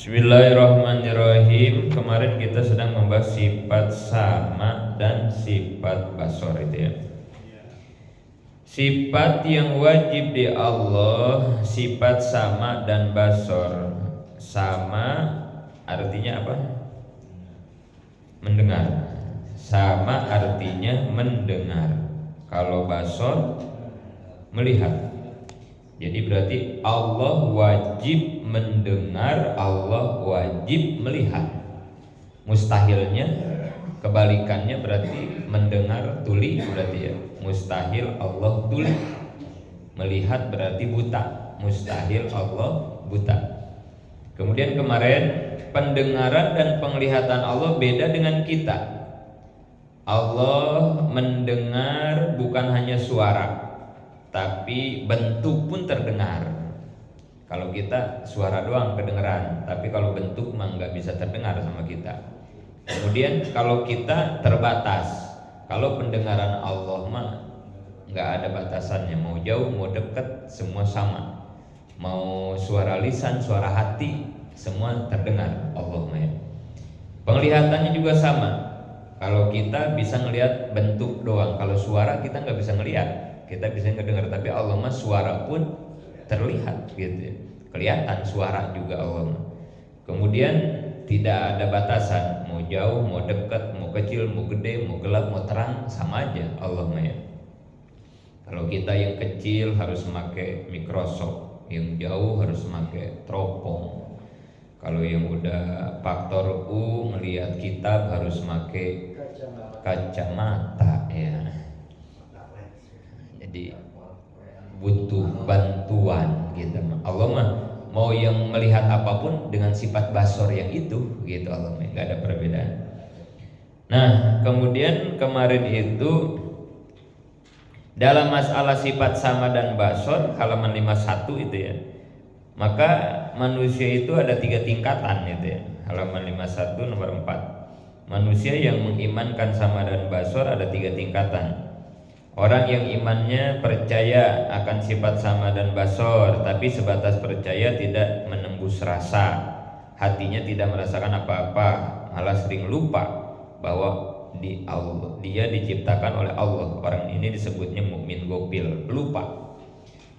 Bismillahirrahmanirrahim. Kemarin kita sedang membahas sifat sama dan sifat basor itu ya. Sifat yang wajib di Allah, sifat sama dan basor. Sama artinya apa? Mendengar. Sama artinya mendengar. Kalau basor melihat. Jadi berarti Allah wajib mendengar, Allah wajib melihat. Mustahilnya kebalikannya berarti mendengar tuli berarti ya. Mustahil Allah tuli. Melihat berarti buta. Mustahil Allah buta. Kemudian kemarin pendengaran dan penglihatan Allah beda dengan kita. Allah mendengar bukan hanya suara, tapi bentuk pun terdengar. Kalau kita suara doang kedengeran, tapi kalau bentuk mah nggak bisa terdengar sama kita. Kemudian kalau kita terbatas, kalau pendengaran Allah mah nggak ada batasannya, mau jauh mau dekat semua sama. Mau suara lisan, suara hati, semua terdengar Allah mah ya. Penglihatannya juga sama. Kalau kita bisa ngelihat bentuk doang, kalau suara kita nggak bisa ngelihat. Kita bisa ngedengar, tapi Allah mah suara pun terlihat gitu ya. Kelihatan suara juga Allah mah. Kemudian tidak ada batasan, mau jauh, mau dekat, mau kecil, mau gede, mau gelap, mau terang, sama aja Allah mah ya. Kalau kita yang kecil harus memakai Microsoft, yang jauh harus memakai teropong. Kalau yang udah faktor U ngelihat kitab harus memakai kacamata ya. Jadi butuh bantuan gitu. Allah mah mau yang melihat apapun dengan sifat basor yang itu gitu, Allah mah nggak ada perbedaan. Nah kemudian kemarin itu dalam masalah sifat sama dan basor halaman 51 itu ya, maka manusia itu ada 3 tingkatan itu ya. Halaman 51 nomor 4. Manusia yang mengimankan sama dan basor ada 3 tingkatan. Orang yang imannya percaya akan sifat sama dan basor, tapi sebatas percaya tidak menembus rasa, hatinya tidak merasakan apa-apa, malah sering lupa bahwa dia diciptakan oleh Allah. Orang ini disebutnya mukmin gopil, lupa,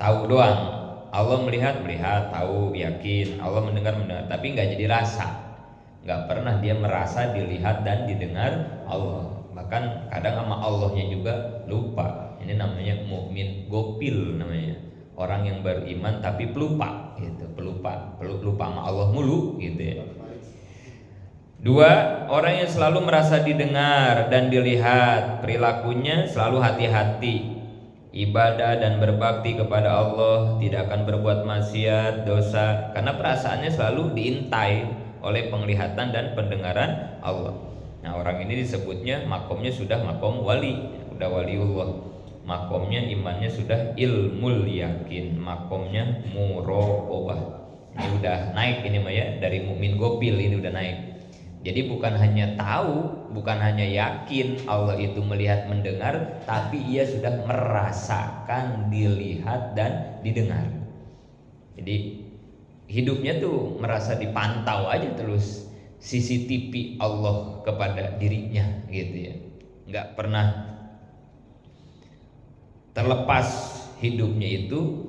tahu doang. Allah melihat, tahu, yakin. Allah mendengar, tapi nggak jadi rasa. Nggak pernah dia merasa dilihat dan didengar Allah. Bahkan kadang sama Allahnya juga lupa. Ini namanya mukmin gopil namanya. Orang yang beriman tapi pelupa gitu, pelupa sama Allah mulu gitu ya. 2, orang yang selalu merasa didengar dan dilihat, perilakunya selalu hati-hati. Ibadah dan berbakti kepada Allah, tidak akan berbuat maksiat, dosa, karena perasaannya selalu diintai oleh penglihatan dan pendengaran Allah. Nah orang ini disebutnya makomnya sudah makom wali, udah waliullah. Makomnya imannya sudah ilmul yakin, makomnya muraqabah. Ini udah naik ini mah ya, dari mukmin gopil ini udah naik. Jadi bukan hanya tahu, bukan hanya yakin Allah itu melihat mendengar, tapi ia sudah merasakan dilihat dan didengar. Jadi hidupnya tuh merasa dipantau aja terus, CCTV Allah kepada dirinya gitu ya. Nggak pernah terlepas hidupnya itu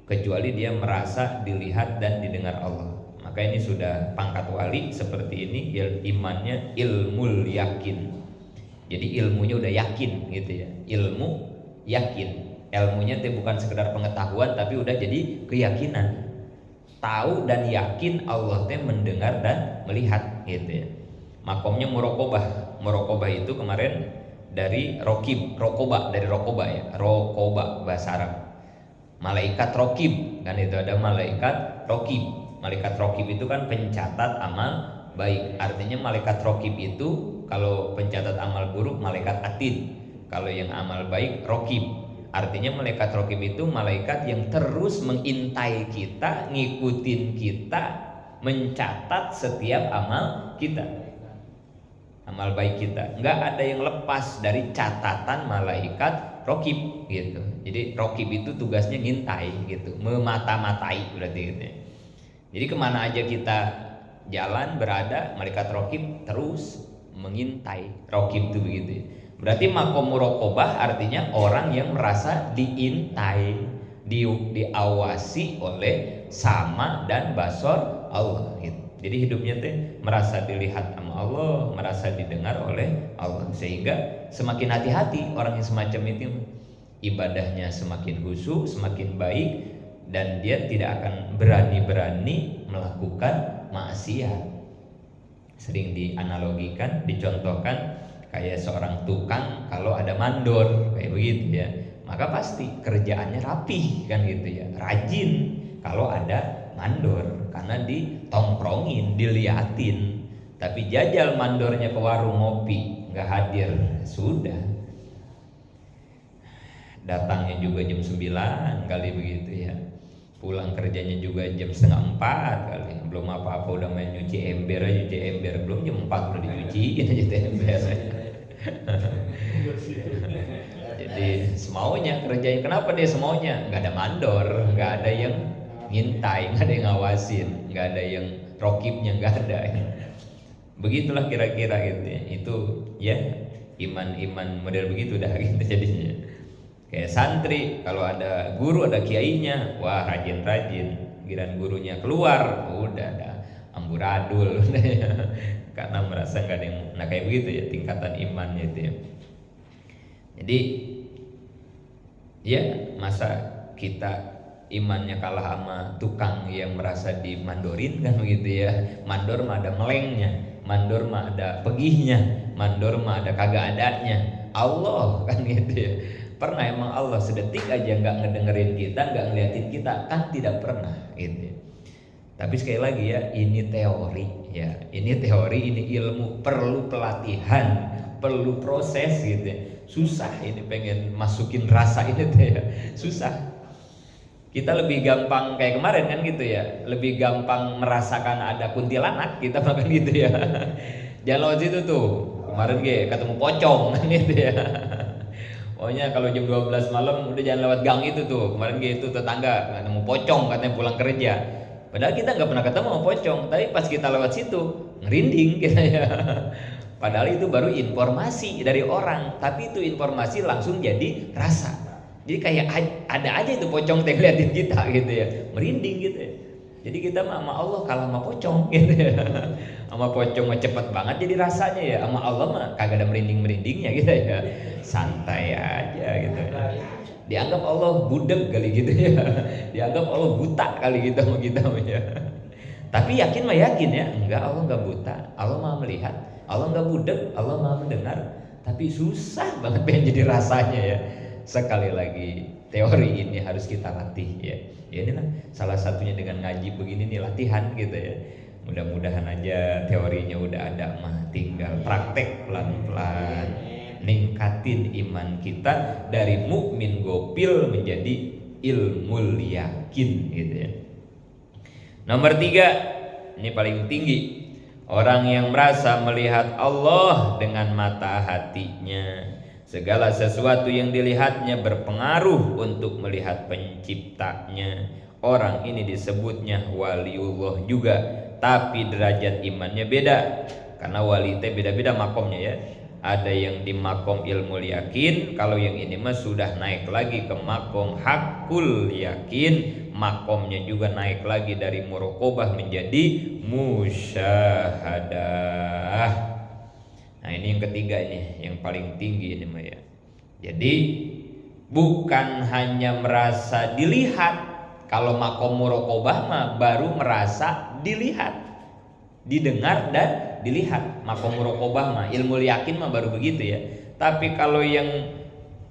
kecuali dia merasa dilihat dan didengar Allah. Maka ini sudah pangkat wali seperti ini, imannya ilmul yakin. Jadi ilmunya udah yakin gitu ya. Ilmu yakin. Ilmunya itu bukan sekedar pengetahuan tapi udah jadi keyakinan. Tahu dan yakin Allah teh mendengar dan melihat gitu ya. Makomnya muraqabah. Muraqabah itu kemarin dari rokib, rokoba, dari rokoba ya. Rokoba bahasa Arab. Malaikat rokib kan, itu ada malaikat rokib. Malaikat rokib itu kan pencatat amal baik. Artinya malaikat rokib itu kalau pencatat amal buruk malaikat atid. Kalau yang amal baik rokib. Artinya malaikat rokib itu malaikat yang terus mengintai kita, ngikutin kita, mencatat setiap amal kita, amal baik kita. Nggak ada yang lepas dari catatan malaikat rokib gitu. Jadi rokib itu tugasnya ngintai gitu, memata-matai berarti gitu ya. Jadi kemana aja kita jalan berada, malaikat raqib terus mengintai. Raqib itu begitu. Berarti makom muraqabah artinya orang yang merasa diintai, diawasi oleh sama dan basor Allah gitu. Jadi hidupnya tuh merasa dilihat sama Allah, merasa didengar oleh Allah, sehingga semakin hati-hati orang yang semacam itu, ibadahnya semakin khusyuk, semakin baik, dan dia tidak akan berani-berani melakukan maksiat. Sering dianalogikan, dicontohkan kayak seorang tukang kalau ada mandor kayak begitu ya, maka pasti kerjaannya rapih kan gitu ya, rajin kalau ada mandor, karena ditongkrongin, diliatin. Tapi jajal mandornya ke warung ngopi, nggak hadir, sudah. Datangnya juga jam 9 kali begitu ya, pulang kerjanya juga jam 3:30 kali, belum apa-apa udah main nyuci ember aja, nyuci ember belum jam 4 udah dicuciin aja ember. Jadi semaunya kerjanya. Kenapa dia semaunya? Nggak ada mandor, nggak ada yang ngintai, nggak ada yang ngawasin, nggak ada yang rokibnya, nggak ada. Begitulah kira-kira gitu ya. Itu ya iman-iman model begitu dah gitu jadinya. Kayak santri, kalau ada guru, ada kiainya, wah rajin-rajin. Giliran gurunya keluar, udah ada amburadul, karena merasa nggak ada yang, nah kayak begitu ya tingkatan imannya itu ya. Jadi ya masa kita imannya kalah sama tukang yang merasa dimandorin kan begitu ya. Mandor mah ada melengnya, mandor mah ada pegihnya, mandor mah ada kagak adanya. Allah kan gitu ya. Pernah emang Allah sedetik aja nggak ngedengerin kita, nggak ngeliatin kita? Kan tidak pernah gitu ya. Tapi sekali lagi ya, ini teori ya, ini teori, ini ilmu, perlu pelatihan, perlu proses gitu ya. Susah ini pengen masukin rasa ini tuh ya, susah. Kita lebih gampang kayak kemarin kan gitu ya, lebih gampang merasakan ada kuntilanak kita makan gitu ya. Jangan lewat situ tuh, kemarin ketemu pocong kan gitu ya. Pokoknya kalau jam 12 malam udah jangan lewat gang itu tuh. Kemarin gitu tetangga ketemu pocong katanya pulang kerja. Padahal kita nggak pernah ketemu sama pocong, tapi pas kita lewat situ ngerinding kita ya. Padahal itu baru informasi dari orang, tapi itu informasi langsung jadi rasa. Jadi kayak ada aja itu pocong yang liatin kita gitu ya, merinding gitu ya. Jadi kita sama Allah kalah sama pocong gitu ya. Sama pocong mah cepet banget jadi rasanya ya, sama Allah mah kagak ada merinding-merindingnya gitu ya. Santai aja gitu ya. Dianggap Allah budek kali gitu ya. Dianggap Allah buta kali gitu sama kita ya. Tapi yakin mah yakin ya, enggak, Allah enggak buta, Allah Maha melihat, Allah enggak budek, Allah Maha mendengar. Tapi susah banget pengen jadi rasanya ya. Sekali lagi teori ini harus kita latih ya. Ya inilah salah satunya dengan ngaji begini nih, latihan gitu ya. Mudah-mudahan aja teorinya udah ada mah, tinggal praktek pelan-pelan, ningkatin iman kita dari mukmin gopil menjadi ilmul yakin gitu ya. Nomor 3, ini paling tinggi, orang yang merasa melihat Allah dengan mata hatinya. Segala sesuatu yang dilihatnya berpengaruh untuk melihat penciptanya. Orang ini disebutnya waliullah juga, tapi derajat imannya beda. Karena wali itu beda-beda makomnya ya. Ada yang di makom ilmu yakin, kalau yang ini mah sudah naik lagi ke makom hakul yakin, makomnya juga naik lagi dari muraqabah menjadi musyahadah. Nah ini yang ketiga ini, yang paling tinggi ini mah ya. Jadi bukan hanya merasa dilihat, kalau makom muraqabah mah baru merasa dilihat, didengar dan dilihat. Makom muraqabah mah, ilmu yakin mah baru begitu ya. Tapi kalau yang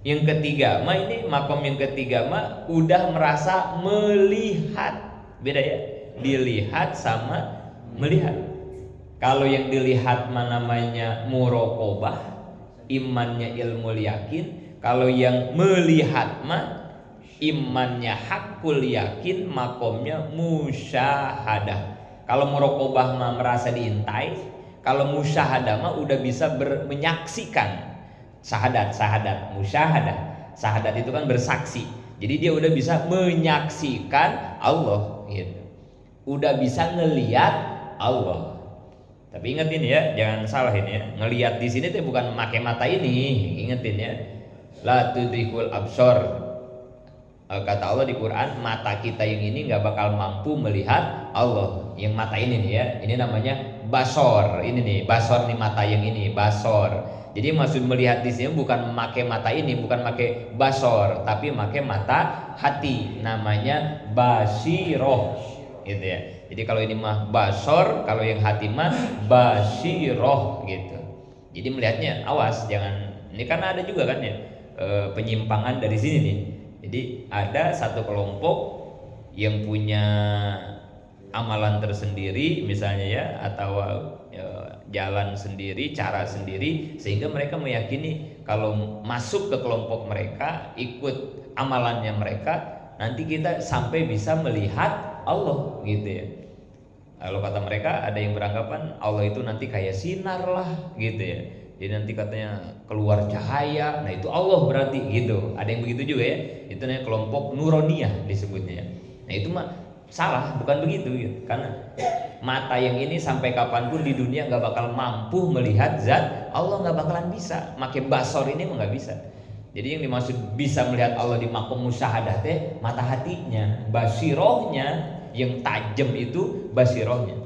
ketiga mah, ini makom yang ketiga mah udah merasa melihat. Beda ya, dilihat sama melihat. Kalau yang dilihat mah namanya muraqabah, imannya ilmu yakin. Kalau yang melihat mah imannya hakul yakin, makomnya musyahadah. Kalau muraqabah mah merasa diintai, kalau musyahadah mah udah bisa menyaksikan. Sahadat, musyahadah. Sahadat itu kan bersaksi. Jadi dia udah bisa menyaksikan Allah gitu. Udah bisa ngelihat Allah. Tapi ingat ini ya, jangan salah ini ya. Ngelihat di sini tuh bukan memakai mata ini, ingetin ya. La tudrikul absor. Kata Allah di Quran, mata kita yang ini nggak bakal mampu melihat Allah. Yang mata ini nih ya, ini namanya basor. Ini nih, basor nih mata yang ini, basor. Jadi maksud melihat di sini bukan memakai mata ini, bukan memakai basor, tapi memakai mata hati. Namanya basiroh, gitu ya. Jadi kalau ini mah basor, kalau yang hati mah basiroh gitu. Jadi melihatnya awas, jangan. Ini karena ada juga kan ya penyimpangan dari sini nih. Jadi ada satu kelompok yang punya amalan tersendiri misalnya ya, atau jalan sendiri, cara sendiri, sehingga mereka meyakini kalau masuk ke kelompok mereka, ikut amalannya mereka, nanti kita sampai bisa melihat Allah gitu ya. Kalau kata mereka ada yang beranggapan Allah itu nanti kayak sinar lah gitu ya. Jadi nanti katanya keluar cahaya, nah itu Allah berarti gitu. Ada yang begitu juga ya. Itu namanya kelompok Nuroniyah disebutnya ya. Nah itu mah salah, bukan begitu gitu. Karena mata yang ini sampai kapanpun di dunia nggak bakal mampu melihat zat Allah, nggak bakalan bisa. Make basor ini mah nggak bisa. Jadi yang dimaksud bisa melihat Allah di makom musyahadah teh mata hatinya, basirohnya yang tajam itu basirohnya.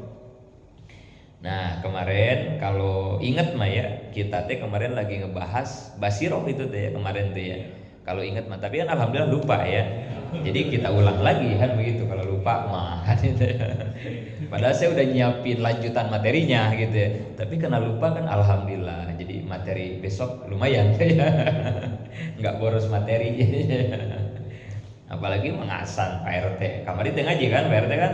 Nah kemarin kalau ingat mah ya, kita teh kemarin lagi ngebahas basiroh itu teh ya, kemarin tuh ya. Kalau ingat mah, tapi kan alhamdulillah lupa ya. Jadi kita ulang lagi kan begitu, kalau lupa mah gitu ya. Padahal saya udah nyiapin lanjutan materinya gitu ya. Tapi karena lupa kan alhamdulillah. Jadi materi besok lumayan ya. Nggak boros materi. Apalagi mengasan Pak RT. Kamari teh ngaji kan Pak RT kan?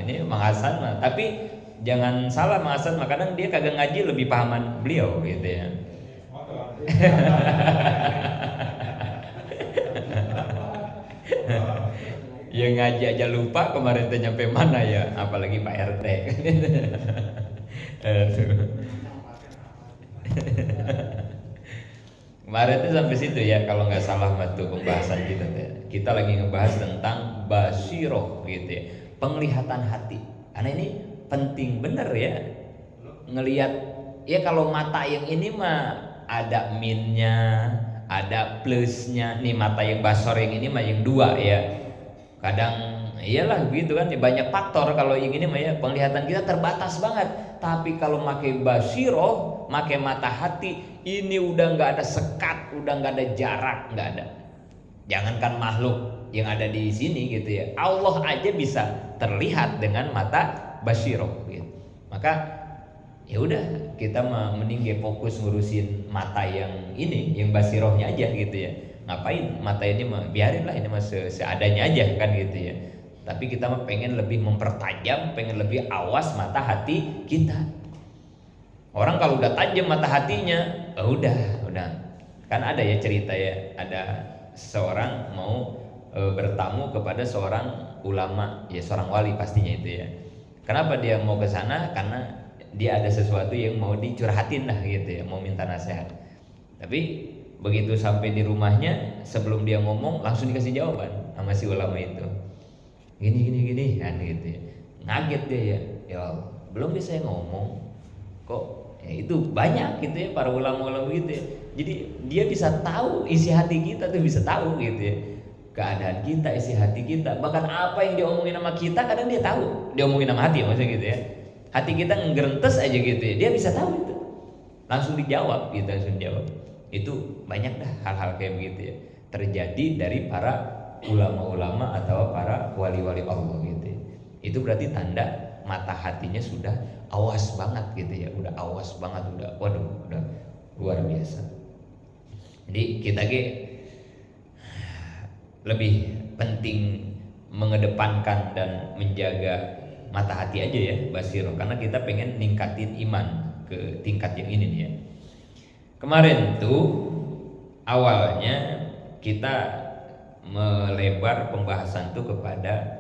Ini Mang Hasan mah, tapi jangan salah, Mang Hasan mah kadang dia kagak ngaji lebih pahaman beliau gitu ya. Ya ngaji aja lupa kemarin teh nyampe mana ya, apalagi Pak RT. Kemarin itu sampai situ ya kalau nggak salah waktu pembahasan kita teh. Kita lagi ngebahas tentang basiroh gitu ya, penglihatan hati. Karena ini penting bener ya, ngelihat ya. Kalau mata yang ini mah ada minnya, ada plusnya. Nih mata yang basor yang ini mah yang dua ya. Kadang iyalah begitu kan, banyak faktor. Kalau yang ini mah ya penglihatan kita terbatas banget. Tapi kalau pakai basiroh, pakai mata hati, ini udah nggak ada sekat, udah nggak ada jarak, nggak ada. Jangankan makhluk yang ada di sini gitu ya, Allah aja bisa terlihat dengan mata basiroh gitu. Maka ya udah, kita mending fokus ngurusin mata yang ini, yang basirohnya aja gitu ya. Ngapain mata ini mah biarin lah, ini mah seadanya aja kan gitu ya. Tapi kita mah pengen lebih mempertajam, pengen lebih awas mata hati kita. Orang kalau udah tajam mata hatinya, udah. Kan ada ya cerita ya, ada seorang mau bertamu kepada seorang ulama, ya seorang wali pastinya itu ya. Kenapa dia mau ke sana? Karena dia ada sesuatu yang mau dicurhatin lah gitu ya, mau minta nasihat. Tapi begitu sampai di rumahnya, sebelum dia ngomong langsung dikasih jawaban sama si ulama itu. Gini kan gitu ya. Ngaget dia ya belum bisa ngomong kok. Ya, itu banyak gitu ya para ulama-ulama gitu ya. Jadi dia bisa tahu isi hati kita tuh, bisa tahu gitu ya. Keadaan kita, isi hati kita, bahkan apa yang dia omongin sama kita kadang dia tahu. Dia omongin sama hati maksudnya gitu ya. Hati kita ngerentes aja gitu ya. Dia bisa tahu itu. Langsung dijawab gitu, langsung jawab. Itu banyak dah hal-hal kayak begitu ya. Terjadi dari para ulama-ulama atau para wali-wali Allah gitu ya. Itu berarti tanda mata hatinya sudah awas banget gitu ya, udah awas banget, udah luar biasa. Jadi kita lebih penting mengedepankan dan menjaga mata hati aja ya, basiroh, karena kita pengen ningkatin iman ke tingkat yang ini nih ya. Kemarin tuh awalnya kita melebar pembahasan tuh kepada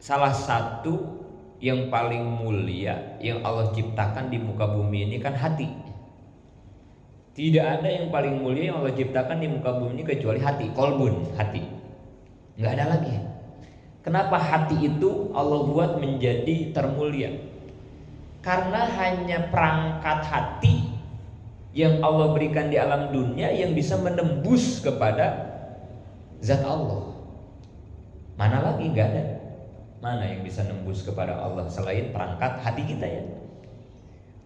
salah satu yang paling mulia yang Allah ciptakan di muka bumi ini kan hati. Tidak ada yang paling mulia yang Allah ciptakan di muka bumi ini kecuali hati, kolbun, hati. Nggak ada lagi. Kenapa hati itu Allah buat menjadi termulia? Karena hanya perangkat hati yang Allah berikan di alam dunia yang bisa menembus kepada zat Allah. Mana lagi? Gak ada. Mana yang bisa nembus kepada Allah selain perangkat hati kita ya?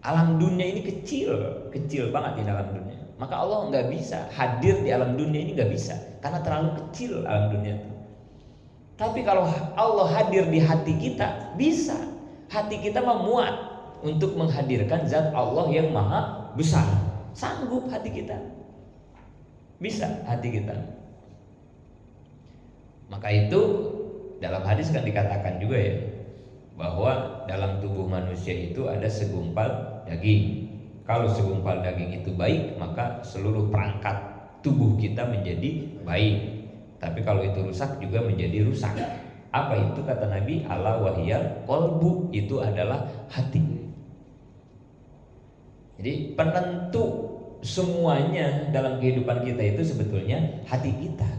Alam dunia ini kecil banget di alam dunia. Maka Allah nggak bisa hadir di alam dunia ini, nggak bisa, karena terlalu kecil alam dunia itu. Tapi kalau Allah hadir di hati kita, bisa. Hati kita memuat untuk menghadirkan zat Allah yang maha besar. Sanggup hati kita, bisa hati kita. Maka itu dalam hadis kan dikatakan juga ya, bahwa dalam tubuh manusia itu ada segumpal daging. Kalau segumpal daging itu baik, maka seluruh perangkat tubuh kita menjadi baik. Tapi kalau itu rusak juga menjadi rusak. Apa itu kata Nabi? Ala wahiyal qalbu, itu adalah hati. Jadi penentu semuanya dalam kehidupan kita itu sebetulnya hati kita.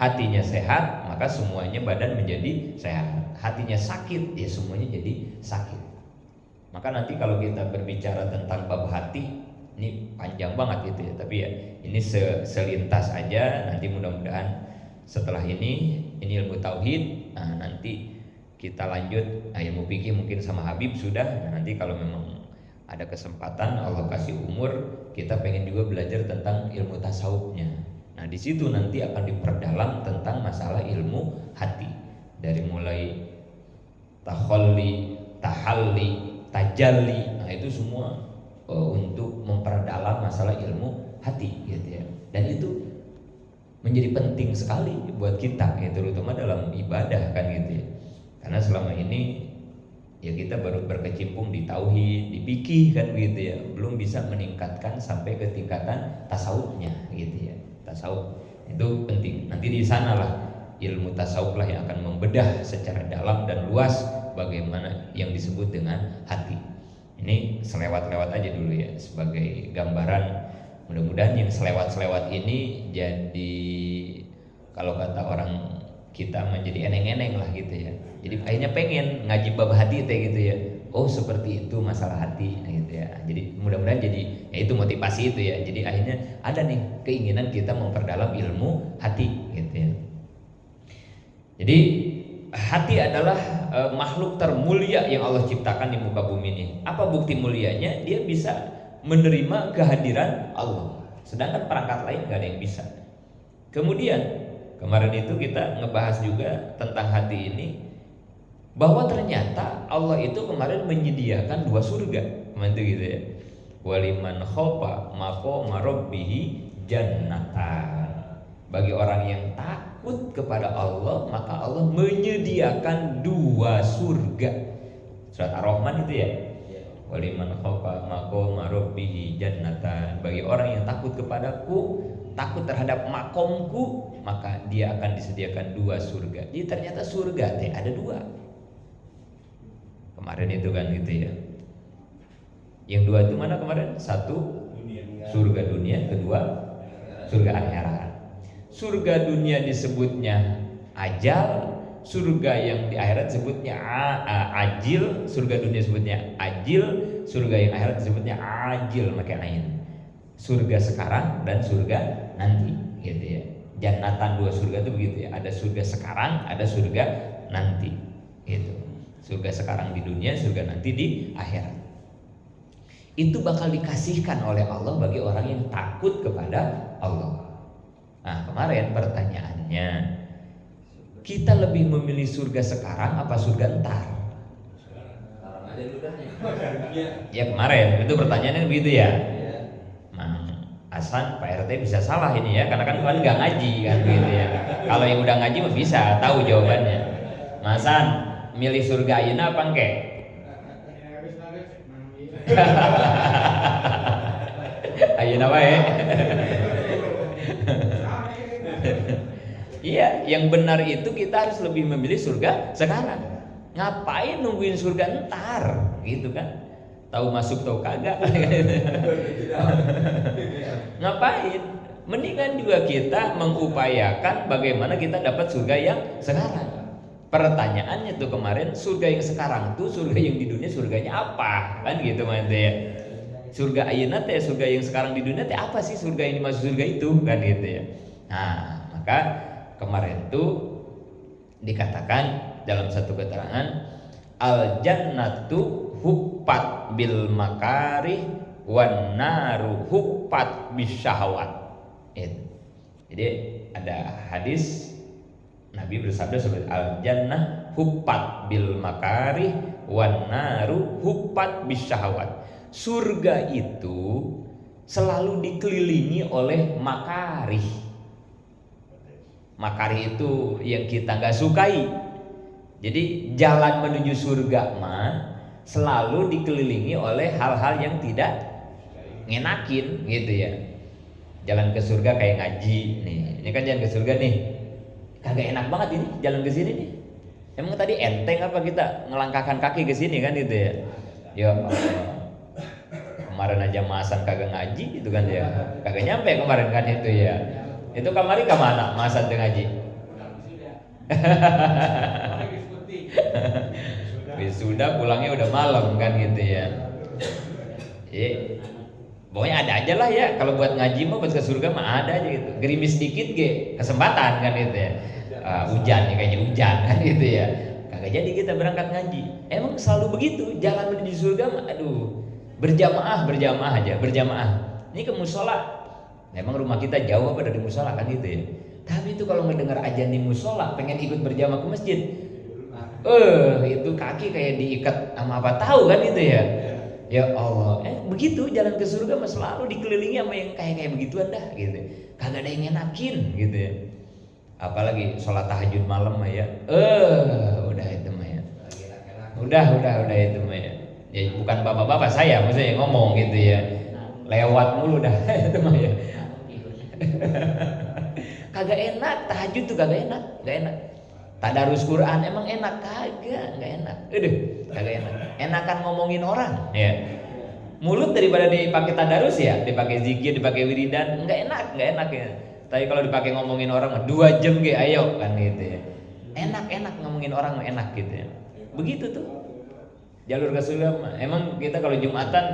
Hatinya sehat, maka semuanya badan menjadi sehat. Hatinya sakit, ya semuanya jadi sakit. Maka nanti kalau kita berbicara tentang bab hati, ini panjang banget gitu ya. Tapi ya ini selintas aja. Nanti mudah-mudahan setelah ini ilmu tauhid. Nah nanti kita lanjut ilmu fikih mungkin sama Habib sudah. Nah, nanti kalau memang ada kesempatan Allah kasih umur, kita pengen juga belajar tentang ilmu tasawufnya. Nah di situ nanti akan diperdalam tentang masalah ilmu hati, dari mulai takhalli, tahalli, tajalli. Nah itu semua untuk memperdalam masalah ilmu hati gitu ya. Dan itu menjadi penting sekali buat kita ya, terutama dalam ibadah kan gitu ya. Karena selama ini ya kita baru berkecimpung di tauhid, di fikih kan gitu ya, belum bisa meningkatkan sampai ke tingkatan tasawufnya gitu ya. Tasawuf itu penting. Nanti di sanalah ilmu tasawuf lah yang akan membedah secara dalam dan luas bagaimana yang disebut dengan hati. Ini selewat-lewat aja dulu ya sebagai gambaran. Mudah-mudahan yang selewat-selewat ini jadi, kalau kata orang kita menjadi eneng-eneng lah gitu ya. Jadi akhirnya pengen ngaji bab hati teh gitu ya. Oh seperti itu masalah hati gitu ya. Jadi mudah-mudahan jadi ya itu motivasi itu ya. Jadi akhirnya ada nih keinginan kita memperdalam ilmu hati gitu ya. Jadi hati adalah makhluk termulia yang Allah ciptakan di muka bumi ini. Apa bukti mulianya? Dia bisa menerima kehadiran Allah. Sedangkan perangkat lain gak ada yang bisa. Kemudian kemarin itu kita ngebahas juga tentang hati ini, bahwa ternyata Allah itu kemarin menyediakan 2 surga. Itu gitu ya. Waliman khofa maqama rabbih jannatan. Bagi orang yang takut kepada Allah, maka Allah menyediakan 2 surga. Surat Ar-Rahman itu ya. Waliman khofa maqama rabbih jannatan. Bagi orang yang takut kepadaku, takut terhadap makomku, maka dia akan disediakan 2 surga. Jadi ternyata surga teh ada 2. Kemarin itu kan gitu ya. Yang 2 itu mana kemarin? 1 surga dunia, kedua surga akhirat. Surga dunia disebutnya ajal, surga yang di akhirat disebutnya ajil. Surga dunia disebutnya ajil, surga yang akhirat disebutnya ajil, pakai ain. Surga sekarang dan surga nanti gitu ya. Jannatan 2 surga itu begitu ya. Ada surga sekarang, ada surga nanti gitu. Surga sekarang di dunia, surga nanti di akhirat. Itu bakal dikasihkan oleh Allah bagi orang yang takut kepada Allah. Nah kemarin pertanyaannya, kita lebih memilih surga sekarang apa surga entar? Sekarang aja dulu dah. Ya kemarin itu pertanyaannya begitu ya. Hasan, Pak RT bisa salah ini ya, karena kan kalian nggak ngaji kan gitu ya. Kalau yang udah ngaji mah bisa tahu jawabannya. Hasan, milih surga ayeuna apa engke? Ayeuna wae. Iya, yang benar itu kita harus lebih memilih surga sekarang. Ngapain nungguin surga entar, gitu kan? Tahu masuk tahu kagak. Ngapain? Mendingan juga kita mengupayakan bagaimana kita dapat surga yang sekarang. Pertanyaannya tuh kemarin, surga yang sekarang tuh surga yang di dunia surganya apa? Kan gitu maksudnya ya. Surga ayeuna teh, surga yang sekarang di dunia teh apa sih surga yang dimaksud surga itu? Kan gitu ya. Nah, maka kemarin tuh dikatakan dalam satu keterangan, al jannatu huppat bil makarih wan naru huppat bisyahwat. Jadi ada hadis Nabi bersabda seperti al jannah huppat bil makarih wan naru huppat bisyahwat. Surga itu selalu dikelilingi oleh makarih. Makarih itu yang kita nggak sukai. Jadi jalan menuju surga mah selalu dikelilingi oleh hal-hal yang tidak ngenakin gitu ya. Jalan ke surga kayak ngaji nih. Ini kan jalan ke surga nih. Kagak enak banget ini jalan ke sini nih. Emang tadi enteng apa kita ngelangkahkan kaki ke sini kan gitu ya? Ya kemarin aja masan kagak ngaji gitu kan ya. Kagak nyampe kemarin kan itu ya. Itu kemarin ke mana masan tuh ngaji? Sudah pulangnya udah malam kan gitu ya. Pokoknya ada aja lah ya. Kalau buat ngaji mah buat ke surga mah ada aja gitu. Gerimis dikit ge kesempatan kan gitu ya. Hujan ya kayaknya hujan kan gitu ya. Kagak jadi kita berangkat ngaji. Emang selalu begitu jalan menuju surga mah aduh berjamaah aja berjamaah. Ini ke musola. Memang rumah kita jauh apa dari musola kan gitu ya. Tapi itu kalau ngedengar ajan di musola pengen ikut berjamaah ke masjid. Itu kaki kayak diikat sama apa tahu kan gitu ya. Ya Allah, begitu jalan ke surga mah selalu dikelilingi sama yang kayak begituan dah gitu. Kagak ada yang enakin gitu ya. Apalagi sholat tahajud malam mah ya. Udah itu mah ya. Udah itu mah ya. Ya bukan bapak-bapak saya maksudnya ngomong gitu ya. Lewat mulu dah itu mah ya. Kagak enak tahajud tuh kagak enak. Tadarus Quran emang enak kagak, enggak enak. Kagak enak. Enakan ngomongin orang, ya. Mulut daripada dipakai tadarus ya, dipakai zikir, dipakai wiridan, enggak enak ya. Tapi kalau dipakai ngomongin orang 2 jam ge ayo kan gitu ya. Enak ngomongin orang mah enak gitu ya. Begitu tuh. Jalur ke surga mah. Emang kita kalau Jumatan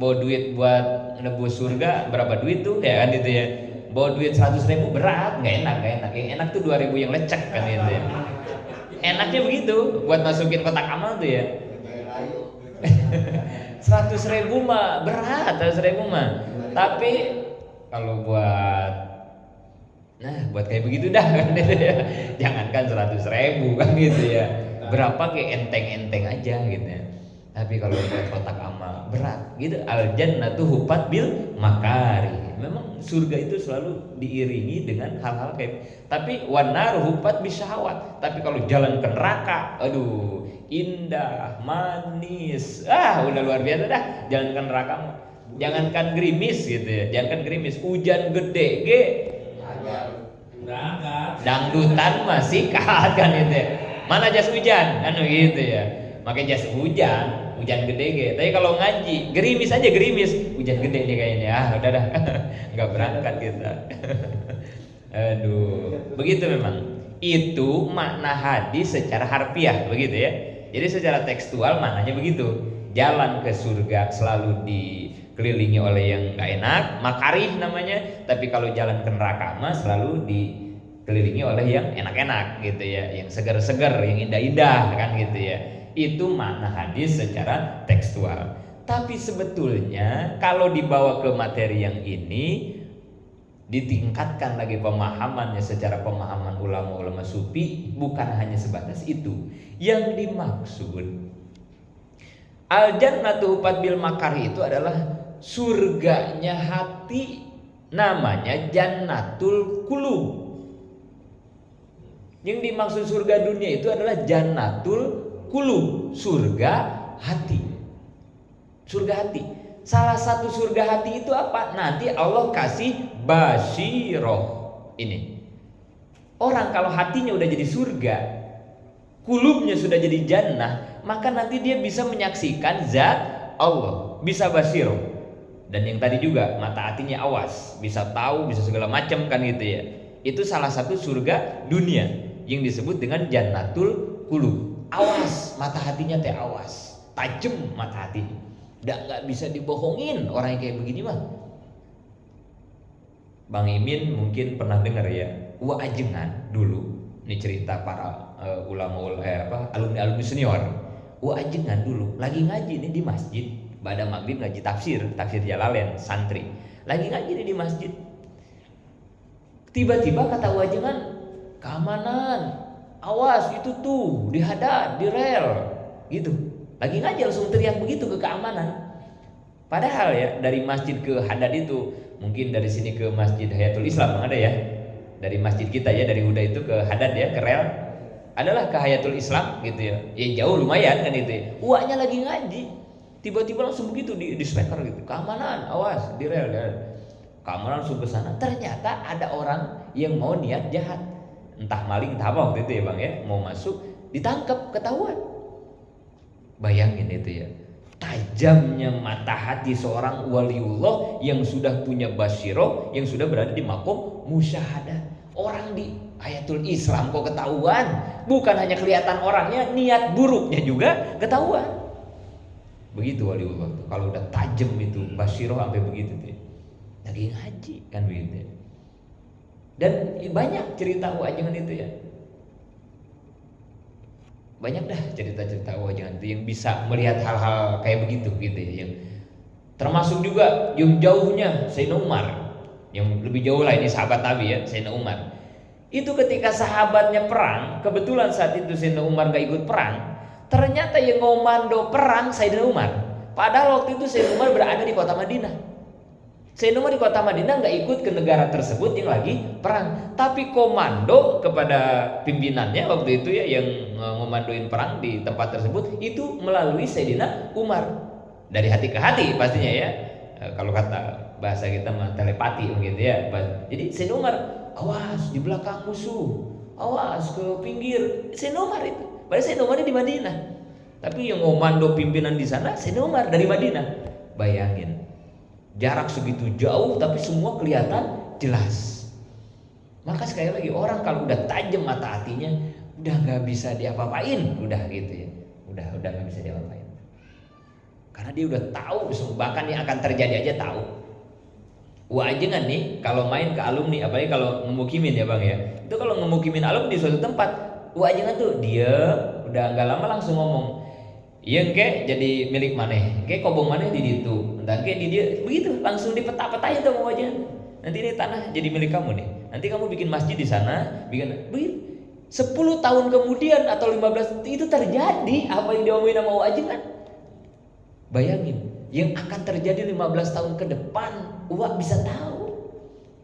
bawa duit buat nebus surga berapa duit tuh ya kan gitu ya. Bawa duit 100.000 berat, nggak enak. Yang enak tuh 2.000 yang lecek kan gitu ya. Enaknya begitu, buat masukin kotak amal tuh ya. 100.000 mah berat, 100.000 mah. Tapi kalau buat kayak begitu dah kan gitu ya. Jangankan 100.000 kan gitu ya. Berapa kayak enteng-enteng aja gitu ya. Tapi kalau buat kotak amal berat gitu. Al jannatu hufat bil makari. Memang surga itu selalu diiringi dengan hal-hal kayak. Tapi wanar hufat bisyahwat. Tapi kalau jalan ke neraka, aduh, indah, manis. Udah luar biasa dah. Jalan ke neraka. Jangankan gerimis gitu ya. Jangankan gerimis, hujan gede ge. Dangdutan masih kahat kan gitu ya. Mana jas hujan kan gitu ya. Pakai jas hujan gede gitu. Tapi kalau ngaji gerimis aja hujan gede nih kayaknya. Udah dah nggak berangkat kita. Aduh, begitu memang. Itu makna hadis secara harfiah begitu ya. Jadi secara tekstual maknanya begitu. Jalan ke surga selalu dikelilingi oleh yang nggak enak, makarih namanya. Tapi kalau jalan ke neraka mah selalu dikelilingi oleh yang enak-enak gitu ya, yang segar-segar, yang indah-indah kan gitu ya. Itu makna hadis secara tekstual. Tapi sebetulnya kalau dibawa ke materi yang ini, ditingkatkan lagi pemahamannya secara pemahaman ulama-ulama sufi, bukan hanya sebatas itu. Yang dimaksud al-jannatu hufat bil makari itu adalah surganya hati, namanya jannatul qulub. Yang dimaksud surga dunia itu adalah jannatul qulub, surga hati. Surga hati. Salah satu surga hati itu apa? Nanti Allah kasih basyiroh. Ini orang kalau hatinya udah jadi surga, kulubnya sudah jadi jannah, maka nanti dia bisa menyaksikan zat Allah, bisa basyiroh. Dan yang tadi juga mata hatinya awas, bisa tahu, bisa segala macam kan gitu ya. Itu salah satu surga dunia yang disebut dengan jannatul qulub. Awas, mata hatinya teh awas. Tajem mata hatinya. Nggak bisa dibohongin orang yang kayak begini mah. Bang Imin mungkin pernah dengar ya, Ajengan dulu. Ini cerita para alumni senior. Ajengan dulu lagi ngaji nih di masjid. Pada maghrib ngaji tafsir Jalalain santri. Lagi ngaji nih di masjid. Tiba-tiba kata Ajengan, keamanan, awas itu tuh di hadad, di rel, gitu. Lagi ngaji langsung teriak begitu ke keamanan. Padahal ya dari masjid ke hadad itu mungkin dari sini ke Masjid Hayatul Islam ada ya. Dari masjid kita ya, dari Huda itu ke hadad ya, ke rel. Adalah ke Hayatul Islam gitu ya. Ya jauh lumayan kan itu ya. Uaknya lagi ngaji. Tiba-tiba langsung begitu di speaker gitu. Keamanan, awas di rel. Keamanan langsung ke sana. Ternyata ada orang yang mau niat jahat. Entah maling, entah apa waktu itu ya Bang ya. Mau masuk, ditangkap, ketahuan. Bayangin itu ya. Tajamnya mata hati seorang waliullah yang sudah punya basyirah, yang sudah berada di makom musyahadah. Orang di Hayatul Islam kok ketahuan. Bukan hanya kelihatan orangnya, niat buruknya juga ketahuan. Begitu waliullah tuh. Kalau udah tajam itu basyirah sampai begitu tuh. Lagi ngaji kan begitu. Dan banyak cerita Ajengan itu ya. Banyak dah cerita-cerita Ajengan itu yang bisa melihat hal-hal kayak begitu gitu ya. Yang termasuk juga yang jauhnya Sayyidina Umar. Yang lebih jauh lah ini sahabat Nabi ya, Sayyidina Umar. Itu ketika sahabatnya perang, kebetulan saat itu Sayyidina Umar gak ikut perang. Ternyata yang ngomando perang Sayyidina Umar. Padahal waktu itu Sayyidina Umar berada di kota Madinah. Sayyidina Umar di kota Madinah gak ikut ke negara tersebut yang lagi perang. Tapi komando kepada pimpinannya waktu itu ya, yang ngomandoin perang di tempat tersebut, itu melalui Sayyidina Umar. Dari hati ke hati pastinya ya. Kalau kata bahasa kita mah telepati begitu ya. Jadi Sayyidina Umar, awas di belakang musuh, awas ke pinggir. Sayyidina Umar itu. Padahal Sayyidina Umar di Madinah. Tapi yang ngomando pimpinan di sana Sayyidina Umar dari Madinah. Bayangin. Jarak segitu jauh tapi semua kelihatan jelas. Maka sekali lagi orang kalau udah tajam mata hatinya udah nggak bisa diapa-apain, udah gitu ya. Udah nggak bisa diapa-apain. Karena dia udah tahu bahkan yang akan terjadi aja tahu. Ajengan nih kalau main ke alumni, apalagi kalau ngemukimin ya Bang ya. Itu kalau ngemukimin alumni di suatu tempat, Ajengan tuh dia udah nggak lama langsung ngomong, iya engke jadi milik maneh, engke kobong maneh di ditu, entah engke di dia, begitu langsung dipeta-petain tuh Ajengan. Nanti ini tanah jadi milik kamu nih. Nanti kamu bikin masjid di sana, bikin begitu. 10 tahun kemudian atau 15 itu terjadi apa yang diomongin sama Ajengan. Bayangin, yang akan terjadi 15 tahun ke depan, bisa tahu.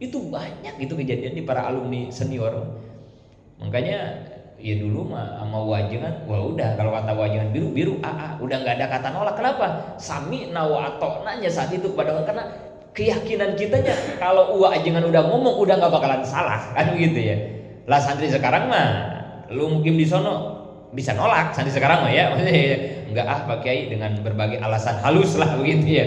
Itu banyak itu kejadian di para alumni senior. Makanya ya dulu mah sama Ajengan, udah kalau kata Ajengan biru udah nggak ada kata nolak. Kenapa? Sami nawato nanya saat itu kepada orang, karena keyakinan kitanya kalau Ajengan udah ngomong udah nggak bakalan salah kan begitu ya. Lah santri sekarang mah lu mungkin di sono bisa nolak santri sekarang mah ya, maksudnya enggak Pak Kiai dengan berbagai alasan halus lah begitu ya.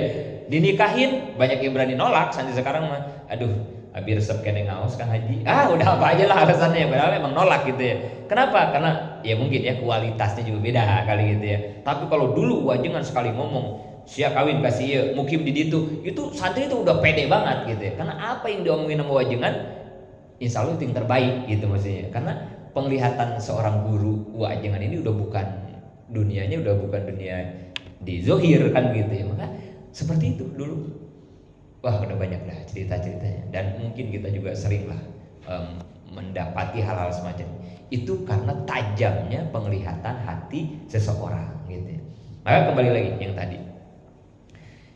Dinikahin banyak yang berani nolak santri sekarang mah. Aduh, abi resep kene ngaos Kang Haji. Udah apa aja lah alasannya, padahal memang nolak gitu ya. Kenapa? Karena ya mungkin ya kualitasnya juga beda kali gitu ya. Tapi kalau dulu Ajengan sekali ngomong siap kawin kasih ya mukim di ditu, itu santri itu udah pede banget gitu ya. Karena apa yang diomongin sama Ajengan insya Allah itu yang terbaik gitu maksudnya. Karena penglihatan seorang guru Ajengan ini udah bukan dunianya, udah bukan dunia di zohir kan gitu ya. Maka seperti itu dulu. Udah banyak lah cerita-ceritanya. Dan mungkin kita juga sering lah mendapati hal-hal semacam itu karena tajamnya penglihatan hati seseorang gitu ya. Maka kembali lagi yang tadi.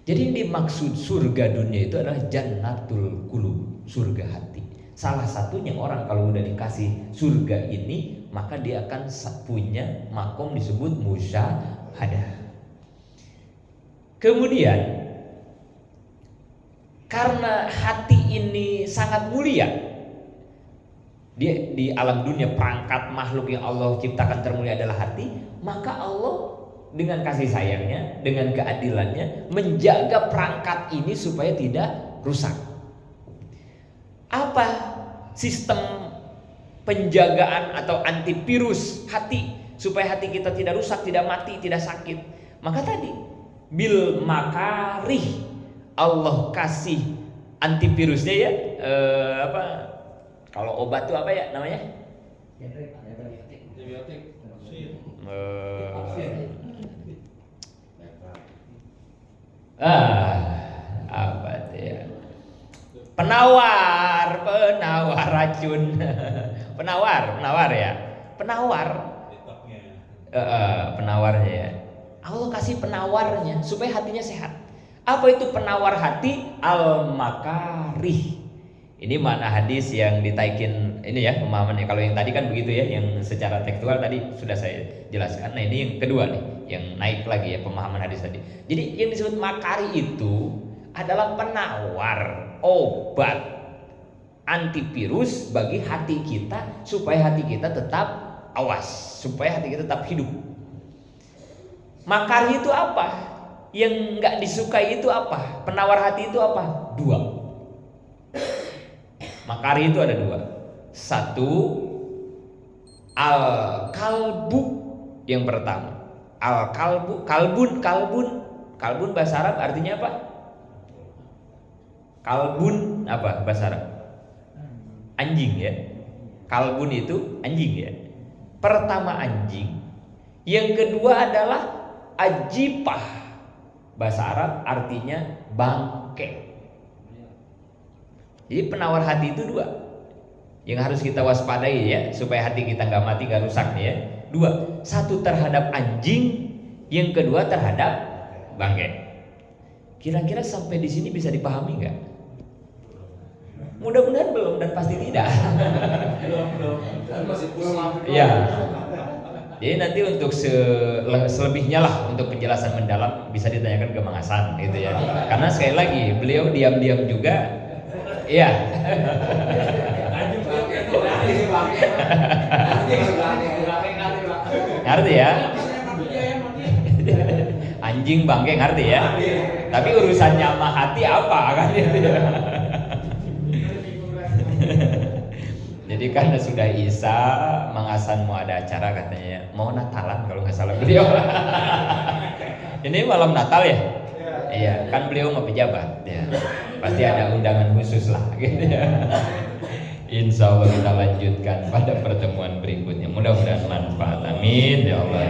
Jadi yang dimaksud surga dunia itu adalah jannatul qulub, surga hati. Salah satunya orang kalau udah dikasih surga ini, maka dia akan punya makom disebut musyahadah. Kemudian karena hati ini sangat mulia, dia di alam dunia perangkat makhluk yang Allah ciptakan termulia adalah hati, maka Allah dengan kasih sayangnya, dengan keadilannya menjaga perangkat ini supaya tidak rusak. Apa sistem penjagaan atau antivirus hati supaya hati kita tidak rusak, tidak mati, tidak sakit. Maka tadi bil makarih, Allah kasih antivirusnya ya. Kalau obat tuh apa ya namanya? Apa tuh ya? Penawar racun. penawar ya. Penawarnya ya. Allah kasih penawarnya supaya hatinya sehat. Apa itu penawar hati? Al-makarih. Ini makna hadis yang ditaikin ini ya pemahamannya. Kalau yang tadi kan begitu ya, yang secara tekstual tadi sudah saya jelaskan. Nah ini yang kedua nih, yang naik lagi ya pemahaman hadis tadi. Jadi yang disebut makari itu adalah penawar obat antivirus bagi hati kita supaya hati kita tetap awas, supaya hati kita tetap hidup. Makari itu apa? Yang nggak disukai itu apa? Penawar hati itu apa? 2. Makari itu ada 2. 1, al-kalbu yang pertama. Al-kalbu, kalbun bahasa Arab artinya apa? Kalbun apa bahasa Arab? Anjing ya. Kalbun itu anjing ya. Pertama anjing. Yang kedua adalah ajipah. Bahasa Arab artinya bangke. Jadi penawar hati itu 2 yang harus kita waspadai ya, supaya hati kita nggak mati, nggak rusak nih ya. 2, 1 terhadap anjing, yang kedua terhadap bangke. Kira-kira sampai di sini bisa dipahami nggak? Mudah-mudahan belum dan pasti tidak. Ya. Jadi nanti untuk selebihnya lah untuk penjelasan mendalam bisa ditanyakan ke Mang Hasan gitu ya. Karena sekali lagi beliau diam-diam juga. Iya. Ngerti ya? Anjing bangke ngerti ya? Tapi urusannya sama hati apa kan itu ya? Jadi karena sudah Isya, Mang Hasan mau ada acara katanya, mau Natalan kalau nggak salah beliau. Ini malam Natal ya? Iya, kan beliau mau pejabat ya. Pasti ada undangan khusus lah gitu ya. Insya Allah kita lanjutkan pada pertemuan berikutnya. Mudah-mudahan manfaat. Amin ya Allah.